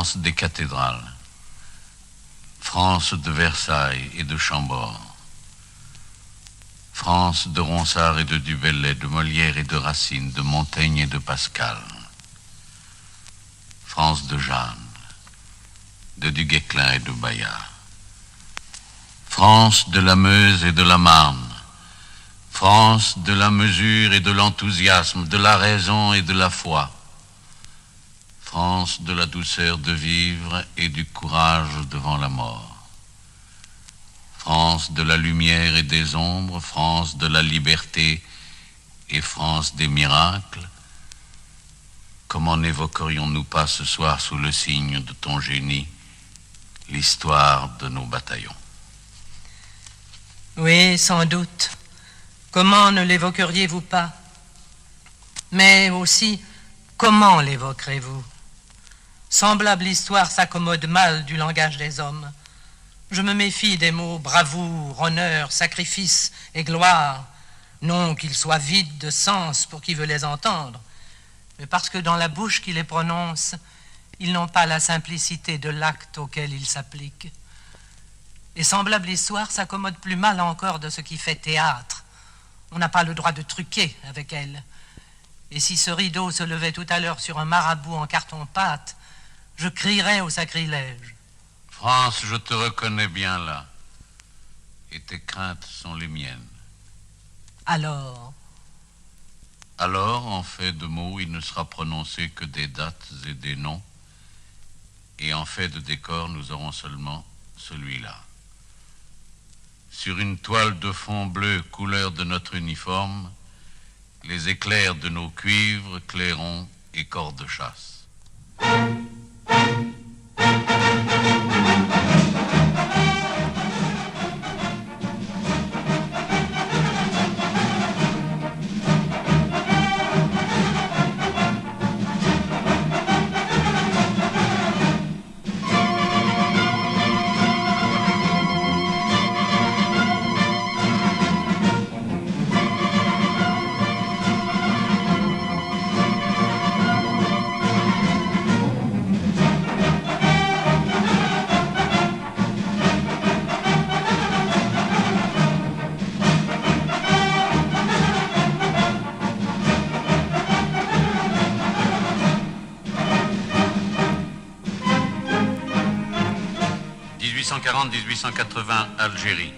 France des cathédrales, France de Versailles et de Chambord, France de Ronsard et de Du Bellay, de Molière et de Racine, de Montaigne et de Pascal, France de Jeanne, de Du Guesclin et de Bayard, France de la Meuse et de la Marne, France de la mesure et de l'enthousiasme, de la raison et de la foi, France de la douceur de vivre et du courage devant la mort, France de la lumière et des ombres, France de la liberté et France des miracles. Comment n'évoquerions-nous pas ce soir sous le signe de ton génie l'histoire de nos bataillons? Oui, sans doute. Comment ne l'évoqueriez-vous pas? Mais aussi, comment l'évoquerez-vous? Semblable histoire s'accommode mal du langage des hommes. Je me méfie des mots bravoure, honneur, sacrifice et gloire, non qu'ils soient vides de sens pour qui veut les entendre, mais parce que dans la bouche qui les prononce, ils n'ont pas la simplicité de l'acte auquel ils s'appliquent. Et semblable histoire s'accommode plus mal encore de ce qui fait théâtre. On n'a pas le droit de truquer avec elle. Et si ce rideau se levait tout à l'heure sur un marabout en carton-pâte, je crierais au sacrilège. France, je te reconnais bien là, et tes craintes sont les miennes. Alors, en fait de mots, il ne sera prononcé que des dates et des noms, et en fait de décor, nous aurons seulement celui-là. Sur une toile de fond bleu, couleur de notre uniforme, les éclairs de nos cuivres, clairons et corps de chasse. Algérie.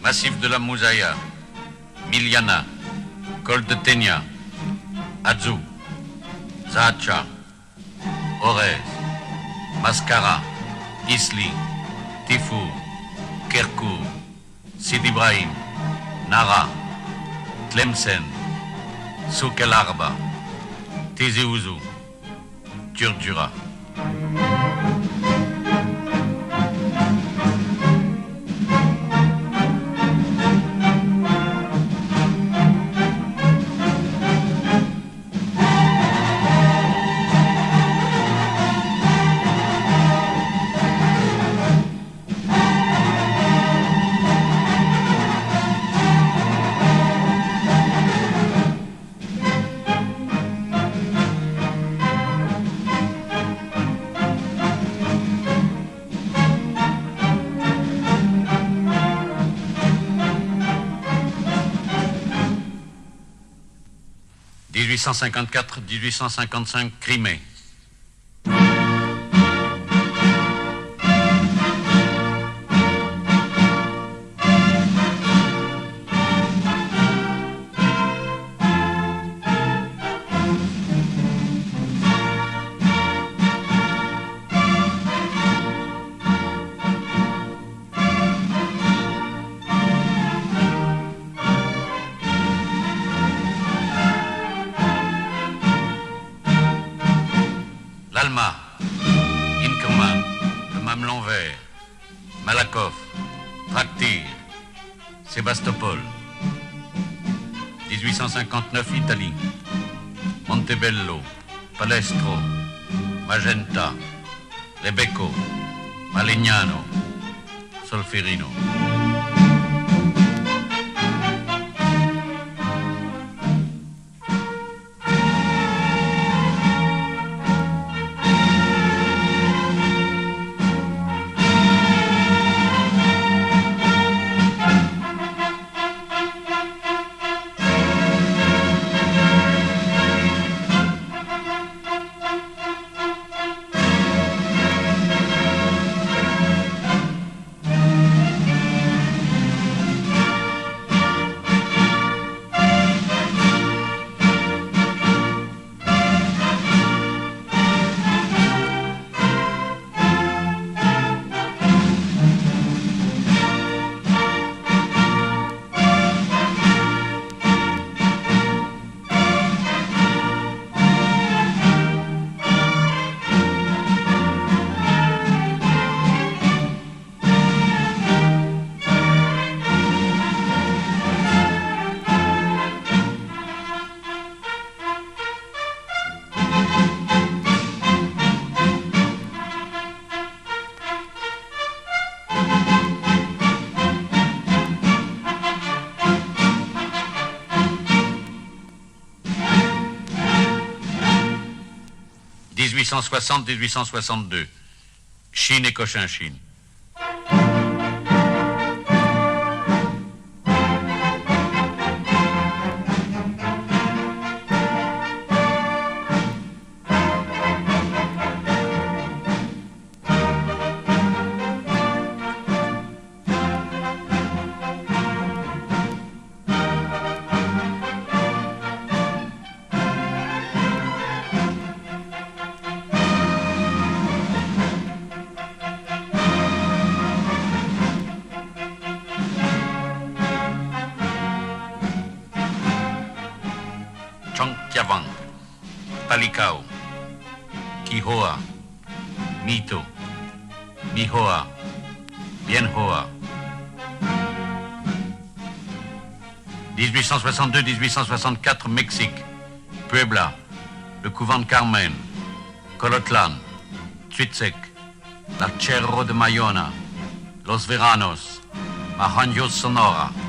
Massif de la Mouzaïa, Miliana, Col de Ténia, Adzou, Zahatcha, Orez, Mascara, Isli, Tifour, Kerkour, Sidi Ibrahim, Nara, Tlemcen, Souk El Arba, Tizi Ouzou, Djurdjura. « 1854-1855, Crimée. L'Alma, Inkerman, le Mamelon vert, Malakoff, Traktir, Sébastopol. 1859, Italie, Montebello, Palestro, Magenta, Rebecco, Malegnano, Solferino. 1860-1862. Chine et Cochinchine. Chongqiavang, Palikao, Quijoa, Mito, Mihoa, Bienhoa. 1862-1864, Mexique, Puebla, le couvent de Carmen, Colotlan, Tsuitsek, l'Archero de Mayona, Los Veranos, Mahanjos Sonora. «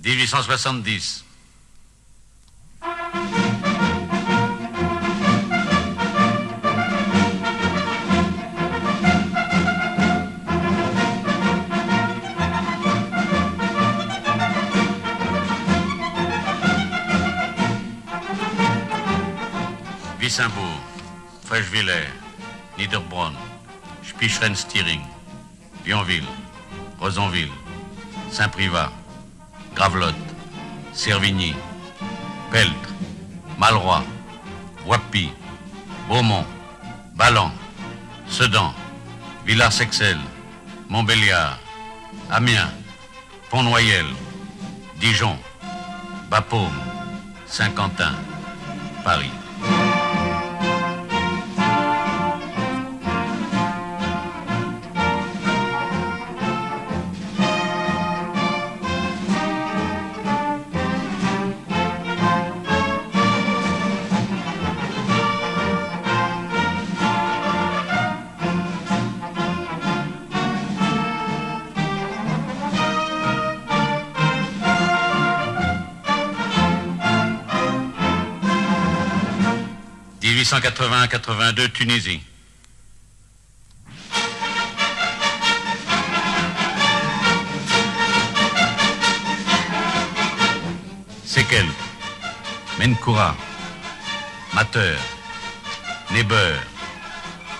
1870. Wissembourg, Frechevillers, Niederbronn, Spicheren-Stiring, Vionville, Rosonville, Saint-Privat, Gravelotte, Servigny, Peltre, Malroy, Wappy, Beaumont, Ballan, Sedan, Villars-Sexel, Montbéliard, Amiens, Pont-Noyel, Dijon, Bapaume, Saint-Quentin, Paris. « 1880-82, Tunisie. Sekel, Menkoura, Mateur, Neber,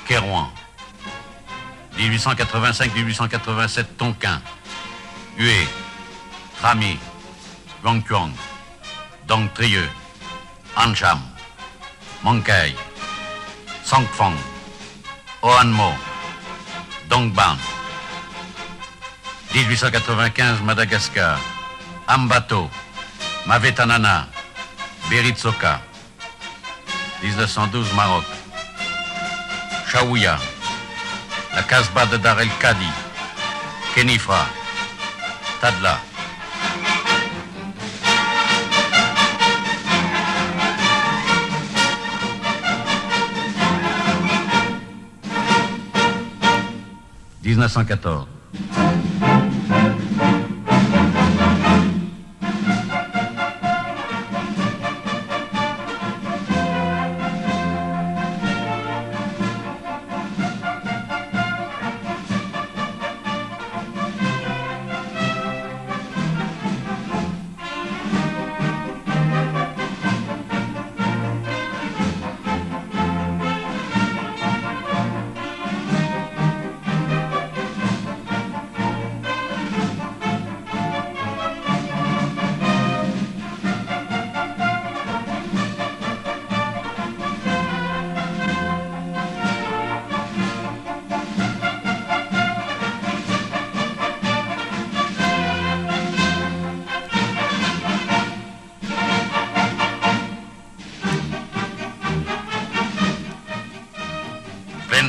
Kérouan. 1885-1887, Tonkin, Hue, Trami, Guangquang, Dong Trieux, Ancham, Monkai, Songfang, Oanmo, Dongban. 1895, Madagascar, Ambato, Mavetanana, Beritsoka. 1912, Maroc, Chaouia, la Casbah de Dar el Khadi, Kenifra, Tadla. « 1914.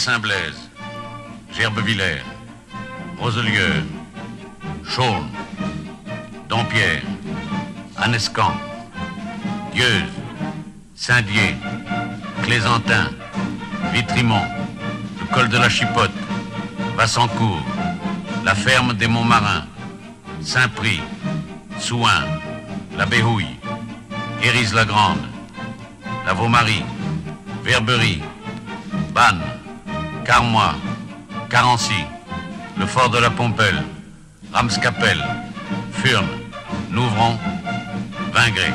Saint-Blaise, Gerbevillers, Roselieu, Chaulnes, Dompierre, Annescamp, Dieuze, Saint-Dié, Clésantin, Vitrimont, le col de la Chipote, Vassancourt, la ferme des Montmarins, Saint-Prix, Souin, la Béhouille, Hérisle-la-Grande, la Vaumarie, Verberie, Bannes, Carmois, Carency, le fort de la Pompelle, Ramscapelle, Furnes, Nouvron, Vingré.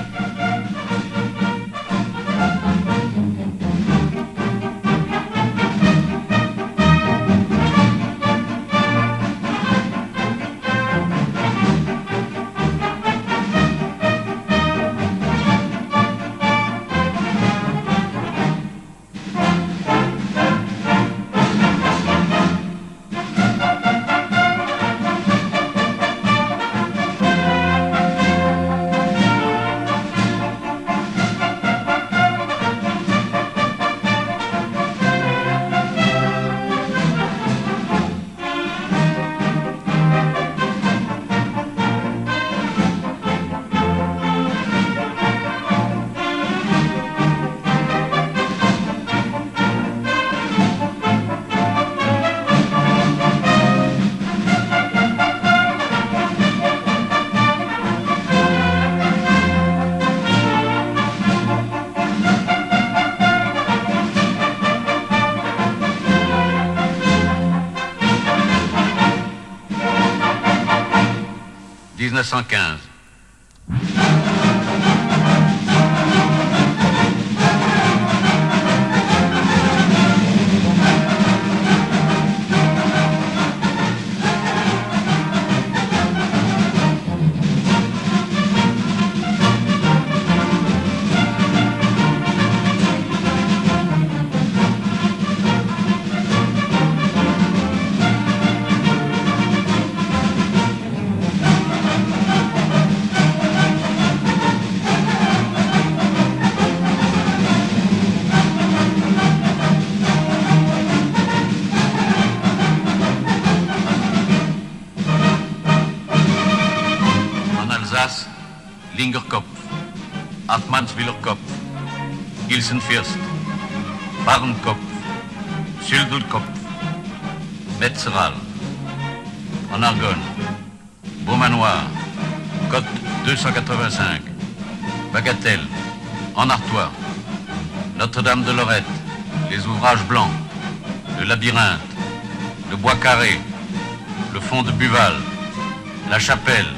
« 1915. Lingerkopf, Hartmannswillerkopf, Ilsenfürst, Barnkopf, Süldelkopf, Metzeral. En Argonne, Beaumanoir, Côte 285, Bagatelle, en Artois, Notre-Dame de Lorette, les ouvrages blancs, le labyrinthe, le bois carré, le fond de Buval, la chapelle,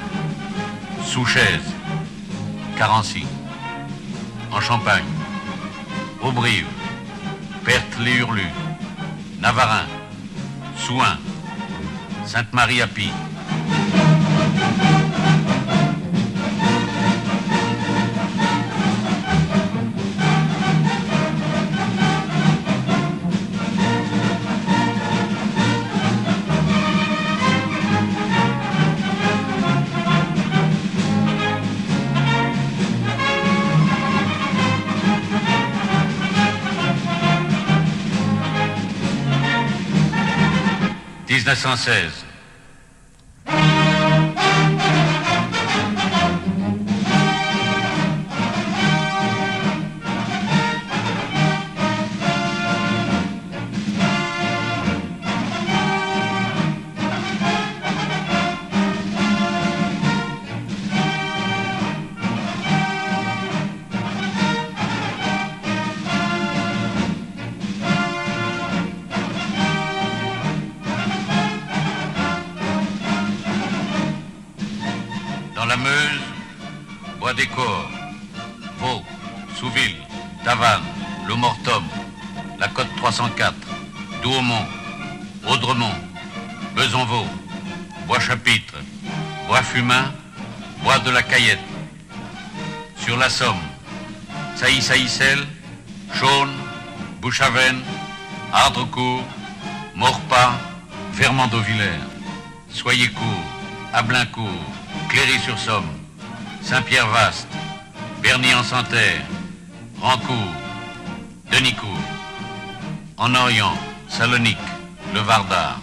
Souchaise, Carency, en Champagne, Aubrive, Perthes-les-Hurlus, Navarin, Souin, Sainte-Marie-à-Py. « 1916. Dans la Meuse, Bois des Corps, Vaux, Souville, Tavannes, Le Mortom, la Côte 304, Douaumont, Audremont, Besanvaux, Bois-Chapitre, Bois-Fumain, Bois de la Cayette. Sur la Somme, Sailly-Saillicelle, Chaulnes, Bouchavennes, Ardrecourt, Maurepas, Vermandoux-Villers, Soyercourt, Ablaincourt, Cléry-sur-Somme, Saint-Pierre-Vaste, Berny-en-Santerre, Rancourt, Denicourt. En Orient, Salonique, le Vardar.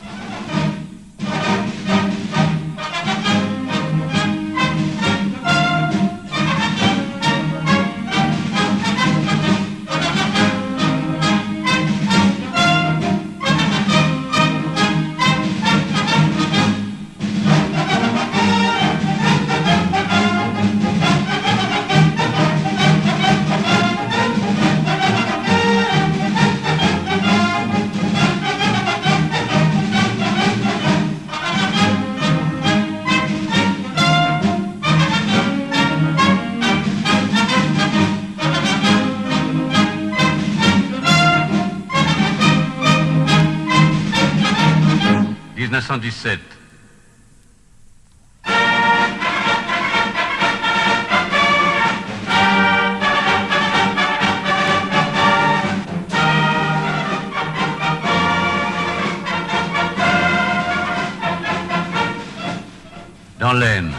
Dans l'Aisne,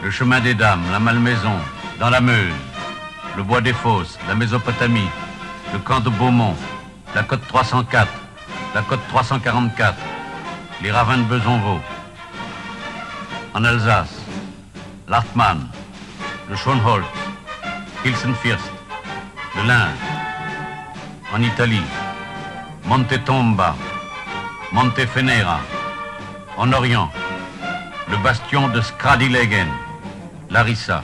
le chemin des Dames, la Malmaison, dans la Meuse, le bois des Fosses, la Mésopotamie, le camp de Beaumont, la côte 304, la côte 344, les ravins de Besanvaux. En Alsace, l'Artmann, le Schönholz, Pilsenfürst, le Lin. En Italie, Monte Tomba, Montefenera. En Orient, le bastion de Skradilegen, Larissa.